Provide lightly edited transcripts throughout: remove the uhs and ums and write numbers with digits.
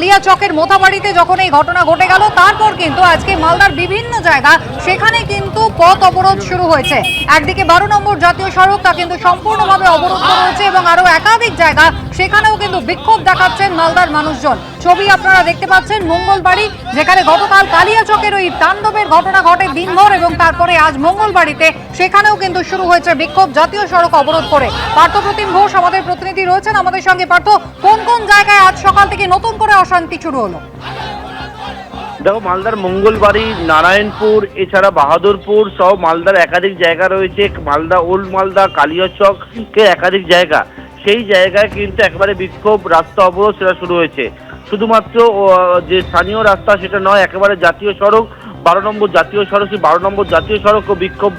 কালিয়াচকের মোথাবাড়িতে যখন এই ঘটনা ঘটে গেল, তারপর কিন্তু আজকে মালদার বিভিন্ন জায়গা সেখানে কিন্তু পথ অবরোধ শুরু হয়েছে। একদিকে 12 নম্বর জাতীয় সড়ক তা কিন্তু সম্পূর্ণভাবে অবরুদ্ধ রয়েছে এবং আরো একাধিক জায়গা সেখানেও কিন্তু বিক্ষোভ দেখাচ্ছেন মালদার মানুষজন। ছবি আপনারা দেখতে পাচ্ছেন মঙ্গলবাড়ি, যেখানে গতকাল কালিয়াচকের ওই তাণ্ডবের ঘটনা ঘটে দিনভর এবং তারপরে আজ মঙ্গলবাড়িতে সেখানেও কিন্তু শুরু হয়েছে বিক্ষোভ, জাতীয় সড়ক অবরোধ করে। পার্থপ্রতিম ঘোষ আমাদের প্রতিনিধি রয়েছেন আমাদের সঙ্গে। পার্থ, কোন কোন জায়গায় আজ সকাল থেকে নতুন করে অশান্তি শুরু হলো? দেখো, মালদার মঙ্গলবাড়ি, নারায়ণপুর, এছাড়া বাহাদুরপুর সহ মালদার একাধিক জায়গা রয়েছে। মালদা ওল্ড মালদা, কালিয়াচকের একাধিক জায়গা, সেই জায়গায় কিন্তু একেবারে বিক্ষোভ, রাস্তা অবরোধ সেটা শুরু হয়েছে। শুধুমাত্র যে স্থানীয় রাস্তা সেটা নয়, একেবারে জাতীয় সড়ক 12 নম্বর জাতীয় সড়ক, সেই 12 নম্বর জাতীয় সড়কও বিক্ষোভ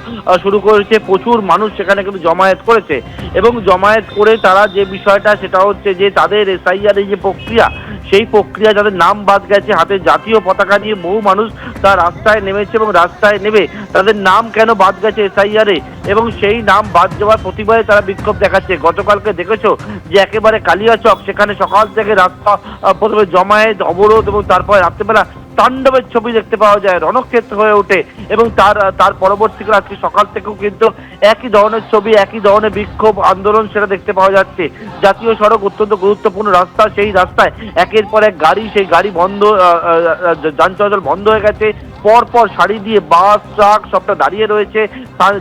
শুরু করেছে। প্রচুর মানুষ সেখানে কিন্তু জমায়েত করেছে এবং জমায়েত করে তারা যে বিষয়টা সেটা হচ্ছে যে তাদের এসআইআর এই যে প্রক্রিয়া, সেই প্রক্রিয়া যাদের নাম বাদ গেছে, হাতে জাতীয় পতাকা নিয়ে বহু মানুষ তার রাস্তায় নেমেছে এবং রাস্তায় নেমে তাদের নাম কেন বাদ গেছে এসআইআরে এবং সেই নাম বাদ যাওয়ার প্রতিবাদে তারা বিক্ষোভ দেখাচ্ছে। গতকালকে দেখেছো যে একেবারে কালিয়াচক, সেখানে সকাল থেকে রাস্তা প্রথমে জমায়েত, অবরোধ এবং তারপরে রাত্রেবেলা তাণ্ডবের ছবি দেখতে পাওয়া যায়, রণক্ষেত্র হয়ে ওঠে এবং তার পরবর্তীকালে আজকে সকাল থেকেও কিন্তু একই ধরনের ছবি, একই ধরনের বিক্ষোভ আন্দোলন সেটা দেখতে পাওয়া যাচ্ছে। জাতীয় সড়ক অত্যন্ত গুরুত্বপূর্ণ রাস্তা, সেই রাস্তায় একের পর এক গাড়ি, সেই গাড়ি বন্ধ, যান চলাচল বন্ধ হয়ে গেছে। পরপর সারি দিয়ে বাস, ট্রাক সবটা দাঁড়িয়ে রয়েছে।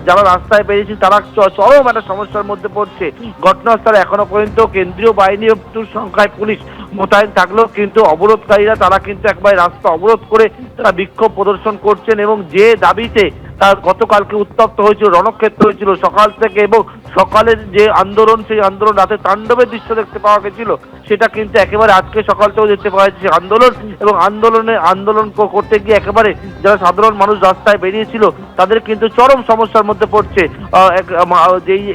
যারা রাস্তায় বেরিয়েছে তারা চরম একটা সমস্যার মধ্যে পড়ছে। ঘটনাস্থলে এখনো পর্যন্ত কেন্দ্রীয় বাহিনী প্রচুর সংখ্যায় পুলিশ মোতায়েন থাকলেও কিন্তু অবরোধকারীরা তারা কিন্তু একবার রাস্তা অবরোধ করে তারা বিক্ষোভ প্রদর্শন করছেন এবং যে দাবিতে তার গতকালকে উত্তপ্ত হয়েছিল, রণক্ষেত্র হয়েছিল সকাল থেকে এবং সকালের যে আন্দোলন, সেই আন্দোলন রাতে তাণ্ডবের দৃশ্য দেখতে পাওয়া গেছিল, সেটা কিন্তু একেবারে আজকে সকাল থেকেও দেখতে পাওয়া যাচ্ছে আন্দোলন। এবং আন্দোলন করতে গিয়ে একেবারে যারা সাধারণ মানুষ রাস্তায় বেরিয়েছিল তাদের কিন্তু চরম সমস্যার মধ্যে পড়ছে।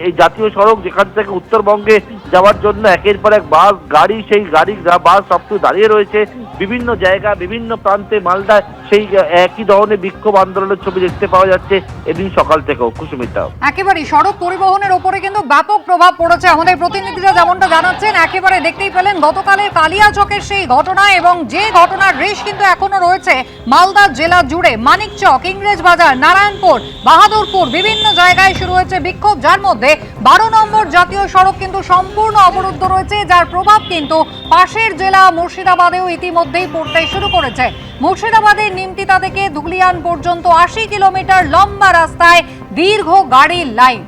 এই জাতীয় সড়ক যেখান থেকে উত্তরবঙ্গে যাওয়ার জন্য একের পর এক বাস, গাড়ি, সেই গাড়ি বাস সবকিছু দাঁড়িয়ে রয়েছে বিভিন্ন জায়গা, বিভিন্ন প্রান্তে মালদায় সেই একই ধরনের বিক্ষোভ আন্দোলনের ছবি দেখতে পাওয়া যাচ্ছে এদিন সকাল থেকেও। কুসুমিতা, একেবারে সড়ক পরিবহনের উপরে কিন্তু ব্যাপক প্রভাব পড়েছে। আমাদের প্রতিনিধিরা যেমনটা জানাচ্ছেন, একেবারে দেখতেই পেলেন গতকালের কালিয়াচকের সেই ঘটনা এবং যে ঘটনার রেশ কিন্তু এখনো রয়েছে মালদা জেলা জুড়ে। মানিকচক, ইংরেজবাজার, নারায়ণপুর, বাহাদুরপুর বিভিন্ন জায়গায় শুরু হয়েছে বিক্ষোভ, যার মধ্যে 12 নম্বর জাতীয় সড়ক কিন্তু সম্পূর্ণ অবরুদ্ধ রয়েছে, যার প্রভাব কিন্তু পাশের জেলা মুর্শিদাবাদেও ইতিমধ্যেই পড়তে শুরু করেছে। মুর্শিদাবাদের নিমতিতা থেকে ধুলিয়ান পর্যন্ত 80 কিলোমিটার লম্বা রাস্তায় দীর্ঘ গাড়ির লাইন।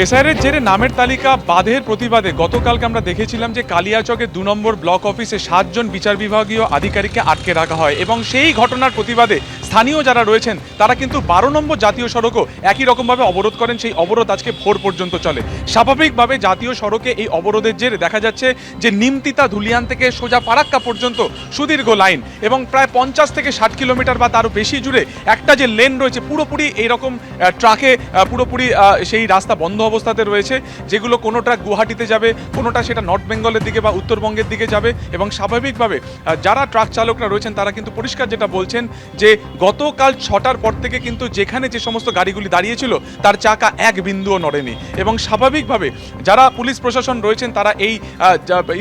এসআইআরের জেরে নামের তালিকা বাঁধের প্রতিবাদে গতকালকে আমরা দেখেছিলাম যে কালিয়াচকের 2 নম্বর ব্লক অফিসে 7 জন বিচার বিভাগীয় আধিকারিককে আটকে রাখা হয় এবং সেই ঘটনার প্রতিবাদে স্থানীয় যারা রয়েছেন তারা কিন্তু 12 নম্বর জাতীয় সড়কও একই রকমভাবে অবরোধ করেন। সেই অবরোধ আজকে ভোর পর্যন্ত চলে। স্বাভাবিকভাবে জাতীয় সড়কে এই অবরোধের জেরে দেখা যাচ্ছে যে নিমতিতা ধুলিয়ান থেকে সোজা ফারাক্কা পর্যন্ত সুদীর্ঘ লাইন এবং প্রায় 50 থেকে 60 কিলোমিটার বা তারও বেশি জুড়ে একটা যে লেন রয়েছে পুরোপুরি এইরকম ট্রাকে পুরোপুরি সেই রাস্তা বন্ধ অবস্থাতে রয়েছে, যেগুলো কোনো ট্রাক গুয়াহাটিতে যাবে, কোনোটা সেটা নর্থ বেঙ্গলের দিকে বা উত্তরবঙ্গের দিকে যাবে। এবং স্বাভাবিকভাবে যারা ট্রাক চালকরা রয়েছেন তারা কিন্তু পরিষ্কার যেটা বলছেন যে গতকাল 6টার পর থেকে কিন্তু যেখানে যে সমস্ত গাড়িগুলি দাঁড়িয়েছিল তার চাকা এক বিন্দুও নড়েনি এবং স্বাভাবিকভাবে যারা পুলিশ প্রশাসন রয়েছেন তারা এই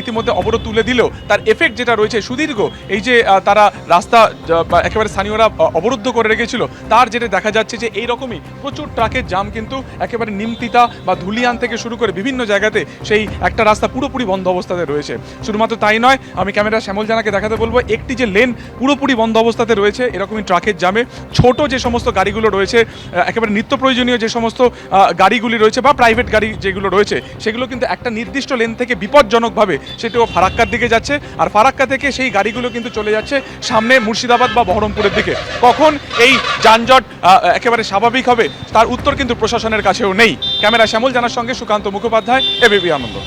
ইতিমধ্যে অবরোধ তুলে দিলেও তার এফেক্ট যেটা রয়েছে সুদীর্ঘ এই যে তারা রাস্তা একেবারে স্থানীয়রা অবরুদ্ধ করে রেখেছিল, তার যেটা দেখা যাচ্ছে যে এইরকমই প্রচুর ট্রাকের জাম কিন্তু একেবারে নিমতিতা বা ধুলিয়ান থেকে শুরু করে বিভিন্ন জায়গাতে সেই একটা রাস্তা পুরোপুরি বন্ধ অবস্থাতে রয়েছে। শুধুমাত্র তাই নয়, আমি ক্যামেরা শ্যামল জানাকে দেখাতে বলবো একটি যে লেন পুরোপুরি বন্ধ অবস্থাতে রয়েছে এরকমই ট্রাকের জামে ছোট যে সমস্ত গাড়িগুলো রয়েছে, একেবারে নিত্য প্রয়োজনীয় যে সমস্ত গাড়িগুলি রয়েছে বা প্রাইভেট গাড়ি যেগুলো রয়েছে সেগুলো কিন্তু একটা নির্দিষ্ট লেন থেকে বিপজ্জনকভাবে সেটাও ফারাক্কার দিকে যাচ্ছে আর ফারাক্কা থেকে সেই গাড়িগুলো কিন্তু চলে যাচ্ছে সামনে মুর্শিদাবাদ বা বহরমপুরের দিকে। কখন এই যানজট একেবারে স্বাভাবিক হবে তার উত্তর কিন্তু প্রশাসনের কাছেও নেই। ক্যামেরা শ্যামল জানার সঙ্গে সুকান্ত মুখোপাধ্যায়, এবিপি আনন্দ।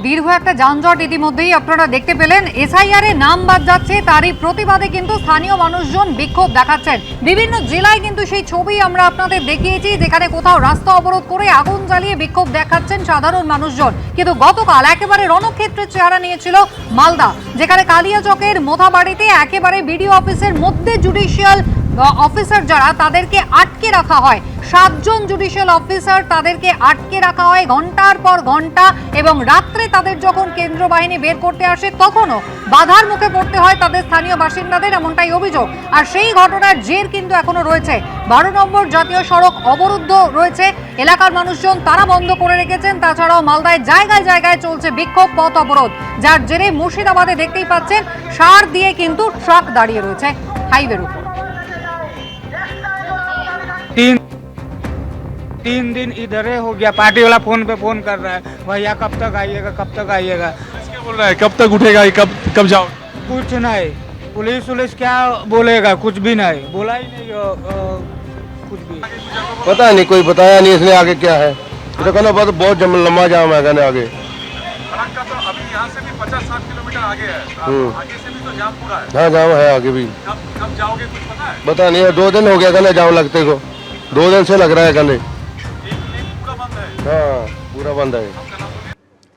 দীর্ঘ একটা যানজট ইতিমধ্যেই আপনারা দেখতে পেলেন। এসআইআর এ নাম বাদ যাচ্ছে, তারই প্রতিবাদে কিন্তু স্থানীয় মানুষজন বিক্ষোভ দেখাচ্ছেন। বিভিন্ন জেলায় কিন্তু সেই ছবি আমরা আপনাদের দেখিয়েছি, যেখানে কোথাও রাস্তা অবরোধ করে আগুন জ্বালিয়ে বিক্ষোভ দেখাচ্ছেন সাধারণ মানুষজন। কিন্তু গতকাল একেবারে রণক্ষেত্রের চেহারা নিয়েছিল মালদা, যেখানে কালিয়াচকের মোথাবাড়িতে একেবারে বিডিও অফিসের মধ্যে জুডিশিয়াল অফিসার যারা তাদেরকে আটকে রাখা হয়, 7 জন জুডিশিয়াল অফিসার তাদেরকে আটকে রাখা হয় ঘন্টার পর ঘন্টা, এবং রাত্রে তাদের যখন কেন্দ্র বাহিনী বের করতে আসে তখনও বাধার মুখে পড়তে হয় তাদের স্থানীয় বাসিন্দাদের, এমনটাই অভিযোগ। আর সেই ঘটনার জের কিন্তু এখনো রয়েছে। 12 নম্বর জাতীয় সড়ক অবরুদ্ধ রয়েছে, এলাকার মানুষজন তারা বন্ধ করে রেখেছেন। তাছাড়াও মালদায় জায়গায় জায়গায় চলছে বিক্ষোভ, পথ অবরোধ, যার জেরে মুর্শিদাবাদে দেখতেই পাচ্ছেন সার দিয়ে কিন্তু ট্রাক দাঁড়িয়ে রয়েছে হাইওয়ের উপর। तीन दिन इधर ही हो गया, पार्टी वाला फोन पे फोन कर रहा है, भैया कब तक आइएगा, कब तक आइएगा। क्या बोल रहा है, कब तक उठेगा, कब जाओ? कुछ नहीं, पुलिस क्या बोलेगा, कुछ भी नहीं बोला ही नहीं, कुछ भी पता नहीं, कोई बताया नहीं इसने आगे क्या है। तो कहना बहुत लंबा जाम है कहने आगे। फरक्का तो अभी यहाँ से भी 50-60 किलोमीटर आगे है, आगे से भी तो जाम पूरा है। हाँ जाम है आगे भी। कब जाओगे कुछ पता है? पता नहीं है, 2 दिन हो गया कहने जाम लगते को, 2 दिन से लग रहा है कहने। पूरा बंद है। हाँ पूरा बंद है।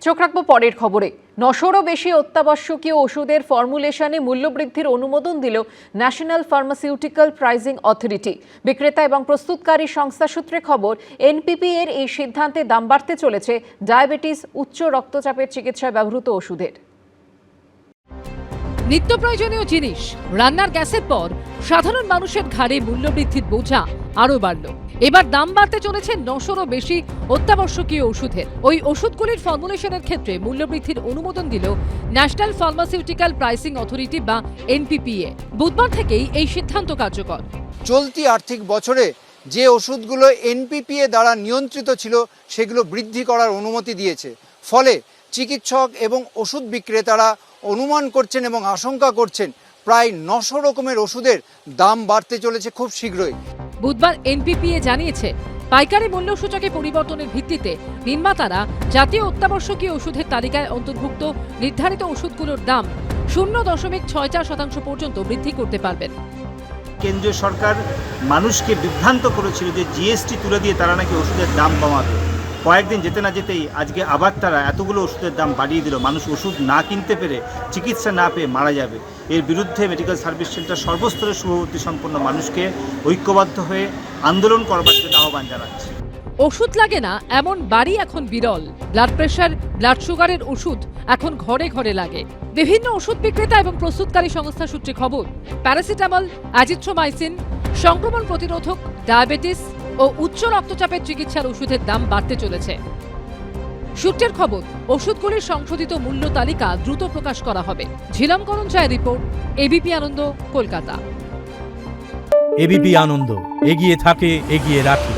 চোখ রাখবো পরের খবরে। 900রও বেশি অত্যাবশ্যকীয় ওষুধের ফর্মুলেশনে মূল্যবৃদ্ধির অনুমোদন দিল ন্যাশনাল ফার্মাসিউটিক্যাল প্রাইজিং অথরিটি। বিক্রেতা এবং প্রস্তুতকারী সংস্থা সূত্রে খবর, এনপিপি এর এই সিদ্ধান্তে দাম বাড়তে চলেছে ডায়াবেটিস, উচ্চ রক্তচাপের চিকিৎসায় ব্যবহৃত ওষুধের। নিত্য প্রয়োজনীয় জিনিস, রান্নার গ্যাসের পর সাধারণ মানুষের ঘাড়ে মূল্যবৃদ্ধির বোঝা আরও বাড়ল। এবার দাম বাড়তে চলেছে 900রও বেশি অত্যাবশ্যকীয় ওষুধের। ওই ওষুধগুলির ফর্মুলেশনের ক্ষেত্রে মূল্যবৃদ্ধির অনুমোদন দিল ন্যাশনাল ফার্মাসিউটিক্যাল প্রাইসিং অথরিটি বা এনপিপিএ। বুধবার থেকেই এই সিদ্ধান্ত কার্যকর। চলতি আর্থিক বছরে যে ওষুধগুলো এনপিপিএ দ্বারা নিয়ন্ত্রিত ছিল সেগুলো বৃদ্ধি করার অনুমতি দিয়েছে। ফলে চিকিৎসক এবং ওষুধ বিক্রেতারা অনুমান করছেন এবং আশঙ্কা করছেন প্রায় 900 রকমের ওষুধের দাম বাড়তে চলেছে খুব শীঘ্রই। বুধবার এনপিপিএ জানিয়েছে, পাইকারি মূল্যসূচকে পরিবর্তনের ভিত্তিতে নির্মাতারা জাতীয় অত্যাবশ্যকীয় ওষুধের তালিকায় অন্তর্ভুক্ত নির্ধারিত ওষুধগুলোর দাম 0.64% পর্যন্ত বৃদ্ধি করতে পারবেন। কেন্দ্রীয় সরকার মানুষকে বিভ্রান্ত করেছিল যে জিএসটি তুলে দিয়ে তারা নাকি ওষুধের দাম কমাবে। কয়েকদিন যেতে না যেতেই আজকে আবার তারা এতগুলো ওষুধের দাম বাড়িয়ে দিল। মানুষ ওষুধ না কিনতে পেরে, চিকিৎসা না পেয়ে মারা যাবে। এর বিরুদ্ধে মেডিকেল সার্ভিস সেন্টার সর্বস্তরের শুভবুদ্ধি সম্পন্ন মানুষকে ঐক্যবদ্ধ হয়ে আন্দোলন করবার জন্য আহ্বান জানাচ্ছে। ওষুধ লাগে না এমন বাড়ি এখন বিরল। ব্লাড প্রেশার, ব্লাড সুগারের ওষুধ এখন ঘরে ঘরে লাগে। বিভিন্ন ওষুধ বিক্রেতা এবং প্রস্তুতকারী সংস্থা সূত্রে খবর, প্যারাসিটামল, অ্যাজিথ্রোমাইসিন, সংক্রমণ প্রতিরোধক, ডায়াবেটিস ও উচ্চ রক্তচাপের চিকিৎসার ওষুধের দাম বাড়তে চলেছে। সূত্রের খবর, ওষুধগুলির সংশোধিত মূল্য তালিকা দ্রুত প্রকাশ করা হবে। ঝিলম করঞ্চায় রিপোর্ট, এবিপি আনন্দ, কলকাতা। এবিপি আনন্দ, এগিয়ে থাকে, এগিয়ে রাখে।